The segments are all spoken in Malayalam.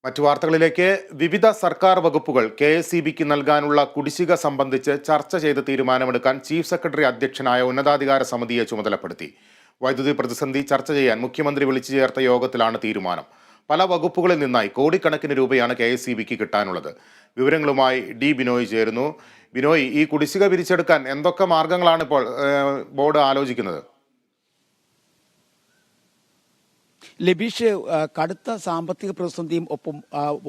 മറ്റു വാർത്തകളിലേക്ക്. വിവിധ സർക്കാർ വകുപ്പുകൾ KSEBക്ക് നൽകാനുള്ള കുടിശ്ശിക സംബന്ധിച്ച് ചർച്ച ചെയ്ത് തീരുമാനമെടുക്കാൻ ചീഫ് സെക്രട്ടറി അധ്യക്ഷനായ ഉന്നതാധികാര സമിതിയെ ചുമതലപ്പെടുത്തി. വൈദ്യുതി പ്രതിസന്ധി ചർച്ച ചെയ്യാൻ മുഖ്യമന്ത്രി വിളിച്ചു ചേർത്ത യോഗത്തിലാണ് തീരുമാനം. പല വകുപ്പുകളിൽ നിന്നായി കോടിക്കണക്കിന് രൂപയാണ് KSEBക്ക് കിട്ടാനുള്ളത്. വിവരങ്ങളുമായി ബിനോയ് ചേരുന്നു. ബിനോയ്, ഈ കുടിശ്ശിക പിരിച്ചെടുക്കാൻ എന്തൊക്കെ മാർഗങ്ങളാണ് ഇപ്പോൾ ബോർഡ് ആലോചിക്കുന്നത്? ലബീഷ്, കടുത്ത സാമ്പത്തിക പ്രതിസന്ധിയും ഒപ്പം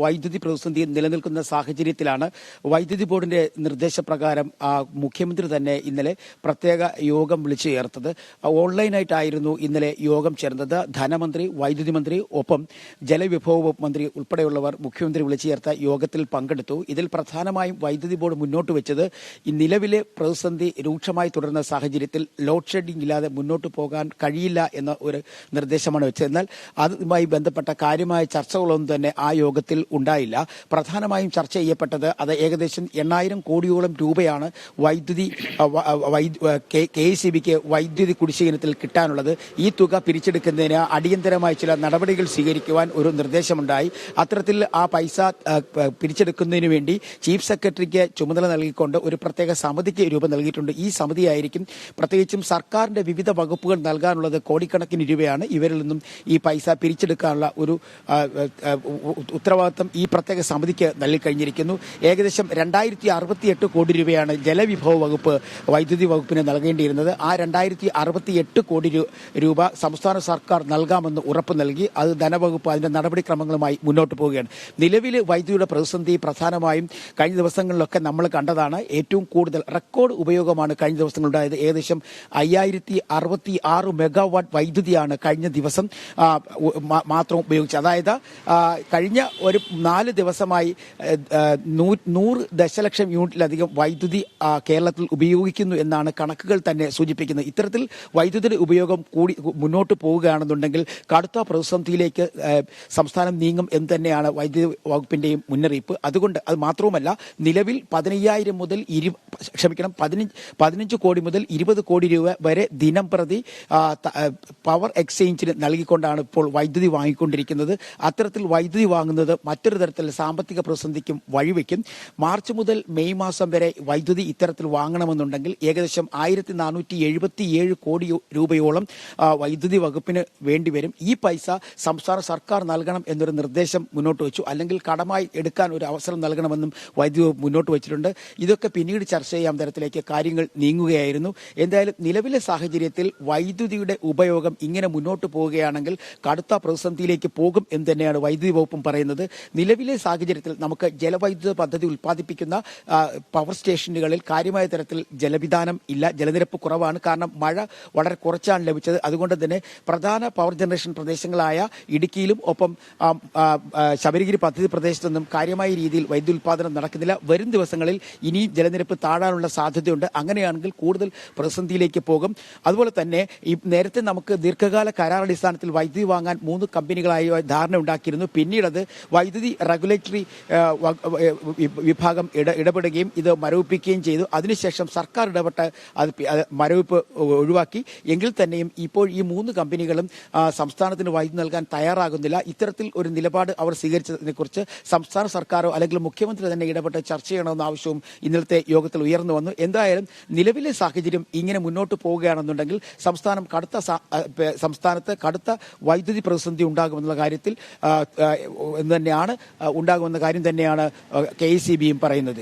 വൈദ്യുതി പ്രതിസന്ധിയും നിലനിൽക്കുന്ന സാഹചര്യത്തിലാണ് വൈദ്യുതി ബോർഡിന്റെ നിർദ്ദേശപ്രകാരം മുഖ്യമന്ത്രി തന്നെ ഇന്നലെ പ്രത്യേക യോഗം വിളിച്ചു ചേർത്തത്. ഓൺലൈനായിട്ടായിരുന്നു ഇന്നലെ യോഗം ചേർന്നത്. ധനമന്ത്രി, വൈദ്യുതി മന്ത്രി, ഒപ്പം ജലവിഭവ മന്ത്രി ഉൾപ്പെടെയുള്ളവർ മുഖ്യമന്ത്രി വിളിച്ചു ചേർത്ത യോഗത്തിൽ പങ്കെടുത്തു. ഇതിൽ പ്രധാനമായും വൈദ്യുതി ബോർഡ് മുന്നോട്ട് വെച്ചത് നിലവിലെ പ്രതിസന്ധി രൂക്ഷമായി തുടരുന്ന സാഹചര്യത്തിൽ ലോഡ് ഷെഡിംഗ് ഇല്ലാതെ മുന്നോട്ട് പോകാൻ കഴിയില്ല എന്ന ഒരു നിർദ്ദേശമാണ് വെച്ചത്. എന്നാൽ അതുമായി ബന്ധപ്പെട്ട കാര്യമായ ചർച്ചകളൊന്നും തന്നെ ആ യോഗത്തിൽ ഉണ്ടായില്ല. പ്രധാനമായും ചർച്ച ചെയ്യപ്പെട്ടത് അത് ഏകദേശം 8,000 കോടിയോളം രൂപയാണ് KSEBക്ക് വൈദ്യുതി കുടിശ്ശികത്തിൽ കിട്ടാനുള്ളത്. ഈ തുക പിരിച്ചെടുക്കുന്നതിന് അടിയന്തരമായി ചില നടപടികൾ സ്വീകരിക്കുവാൻ ഒരു നിർദ്ദേശമുണ്ടായി. അത്തരത്തിൽ ആ പൈസ പിരിച്ചെടുക്കുന്നതിന് വേണ്ടി ചീഫ് സെക്രട്ടറിക്ക് ചുമതല നൽകിക്കൊണ്ട് ഒരു പ്രത്യേക സമിതിക്ക് രൂപം നൽകിയിട്ടുണ്ട്. ഈ സമിതിയായിരിക്കും പ്രത്യേകിച്ചും സർക്കാരിന്റെ വിവിധ വകുപ്പുകൾ നൽകാനുള്ളത് കോടിക്കണക്കിന് രൂപയാണ്. ഇവരിൽ നിന്നും ഈ പൈസ പിരിച്ചെടുക്കാനുള്ള ഒരു ഉത്തരവാദിത്തം ഈ പ്രത്യേക സമിതിക്ക് നൽകിക്കഴിഞ്ഞിരിക്കുന്നു. ഏകദേശം 2,068 കോടി രൂപയാണ് ജലവിഭവ വകുപ്പ് വൈദ്യുതി വകുപ്പിന് നൽകേണ്ടിയിരുന്നത്. ആ 2,068 കോടി രൂപ സംസ്ഥാന സർക്കാർ നൽകാമെന്ന് ഉറപ്പ് നൽകി. അത് ധനവകുപ്പ് അതിന്റെ നടപടിക്രമങ്ങളുമായി മുന്നോട്ട് പോവുകയാണ്. നിലവിൽ വൈദ്യുതിയുടെ പ്രതിസന്ധി പ്രധാനമായും കഴിഞ്ഞ ദിവസങ്ങളിലൊക്കെ നമ്മൾ കണ്ടതാണ്. ഏറ്റവും കൂടുതൽ റെക്കോർഡ് ഉപയോഗമാണ് കഴിഞ്ഞ ദിവസങ്ങളുണ്ടായത്. ഏകദേശം 5,066 മെഗാവാട്ട് വൈദ്യുതിയാണ് കഴിഞ്ഞ ദിവസം മാത്രം ഉപയോഗിച്ചത്. അതായത് കഴിഞ്ഞ ഒരു 4 ദിവസമായി 100 ദശലക്ഷം യൂണിറ്റിലധികം വൈദ്യുതി കേരളത്തിൽ ഉപയോഗിക്കുന്നു എന്നാണ് കണക്കുകൾ തന്നെ സൂചിപ്പിക്കുന്നത്. ഇത്തരത്തിൽ വൈദ്യുതിയുടെ ഉപയോഗം കൂടി മുന്നോട്ട് പോവുകയാണെന്നുണ്ടെങ്കിൽ കടുത്ത പ്രതിസന്ധിയിലേക്ക് സംസ്ഥാനം നീങ്ങും എന്ന് തന്നെയാണ് വൈദ്യുതി വകുപ്പിന്റെയും മുന്നറിയിപ്പ്. അതുകൊണ്ട് അത് മാത്രവുമല്ല, നിലവിൽ 15,000 മുതൽ 15 കോടി മുതൽ 20 കോടി രൂപ വരെ ദിനം പ്രതി പവർ എക്സ്ചേഞ്ചിന് നൽകിക്കൊണ്ടാണ് ഇപ്പോൾ വൈദ്യുതി വാങ്ങിക്കൊണ്ടിരിക്കുന്നത്. അത്തരത്തിൽ വൈദ്യുതി വാങ്ങുന്നത് മറ്റൊരു തരത്തിൽ സാമ്പത്തിക പ്രതിസന്ധിക്കും വഴിവെക്കും. മാർച്ച് മുതൽ മെയ് മാസം വരെ വൈദ്യുതി ഇത്തരത്തിൽ വാങ്ങണമെന്നുണ്ടെങ്കിൽ ഏകദേശം 1,477 കോടി രൂപയോളം വൈദ്യുതി വകുപ്പിന് വേണ്ടിവരും. ഈ പൈസ സംസ്ഥാന സർക്കാർ നൽകണം എന്നൊരു നിർദ്ദേശം മുന്നോട്ട് വെച്ചു. അല്ലെങ്കിൽ കടമായി എടുക്കാൻ ഒരു അവസരം നൽകണമെന്നും വൈദ്യുതി വകുപ്പ് മുന്നോട്ട് വെച്ചിട്ടുണ്ട്. ഇതൊക്കെ പിന്നീട് ചർച്ച ചെയ്യാൻ തരത്തിലേക്ക് കാര്യങ്ങൾ നീങ്ങുകയായിരുന്നു. എന്തായാലും നിലവിലെ സാഹചര്യത്തിൽ വൈദ്യുതിയുടെ ഉപയോഗം ഇങ്ങനെ മുന്നോട്ട് പോവുകയാണെങ്കിൽ കടുത്ത പ്രതിസന്ധിയിലേക്ക് പോകും എന്ന് തന്നെയാണ് വൈദ്യുതി വകുപ്പും പറയുന്നത്. നിലവിലെ സാഹചര്യത്തിൽ നമുക്ക് ജലവൈദ്യുത പദ്ധതി ഉൽപ്പാദിപ്പിക്കുന്ന പവർ സ്റ്റേഷനുകളിൽ കാര്യമായ തരത്തിൽ ജലവിധാനം ഇല്ല. ജലനിരപ്പ് കുറവാണ്. കാരണം മഴ വളരെ കുറച്ചാണ് ലഭിച്ചത്. അതുകൊണ്ട് തന്നെ പ്രധാന പവർ ജനറേഷൻ പ്രദേശങ്ങളായ ഇടുക്കിയിലും ഒപ്പം ശബരിഗിരി പദ്ധതി പ്രദേശത്തു നിന്നും കാര്യമായ രീതിയിൽ വൈദ്യുതി ഉൽപ്പാദനം നടക്കുന്നില്ല. വരും ദിവസങ്ങളിൽ ഇനിയും ജലനിരപ്പ് താഴാനുള്ള സാധ്യതയുണ്ട്. അങ്ങനെയാണെങ്കിൽ കൂടുതൽ പ്രതിസന്ധിയിലേക്ക് പോകും. അതുപോലെ തന്നെ ഈ നേരത്തെ നമുക്ക് ദീർഘകാല കരാറടിസ്ഥാനത്തിൽ വൈദ്യുതി വാങ്ങാൻ 3 കമ്പനികളായി ധാരണ ഉണ്ടാക്കിയിരുന്നു. പിന്നീട് അത് വൈദ്യുതി റെഗുലേറ്ററി വിഭാഗം ഇടപെടുകയും ഇത് മരവിപ്പിക്കുകയും ചെയ്തു. അതിനുശേഷം സർക്കാർ ഇടപെട്ട് അത് മരവിപ്പ് ഒഴിവാക്കി. എങ്കിൽ തന്നെയും ഇപ്പോൾ ഈ 3 കമ്പനികളും സംസ്ഥാനത്തിന് വൈദ്യുതി നൽകാൻ തയ്യാറാകുന്നില്ല. ഇത്തരത്തിൽ ഒരു നിലപാട് അവർ സ്വീകരിച്ചതിനെ കുറിച്ച് സംസ്ഥാന സർക്കാരോ അല്ലെങ്കിൽ മുഖ്യമന്ത്രി തന്നെ ഇടപെട്ട് ചർച്ച ചെയ്യണമെന്ന ആവശ്യവും ഇന്നലത്തെ യോഗത്തിൽ ഉയർന്നു വന്നു. എന്തായാലും നിലവിലെ സാഹചര്യം ഇങ്ങനെ മുന്നോട്ട് പോവുകയാണെന്നുണ്ടെങ്കിൽ സംസ്ഥാനത്ത് കടുത്ത വൈദ്യുതി പ്രതിസന്ധി ഉണ്ടാകുമെന്ന കാര്യം തന്നെയാണ് KSEBയും പറയുന്നത്.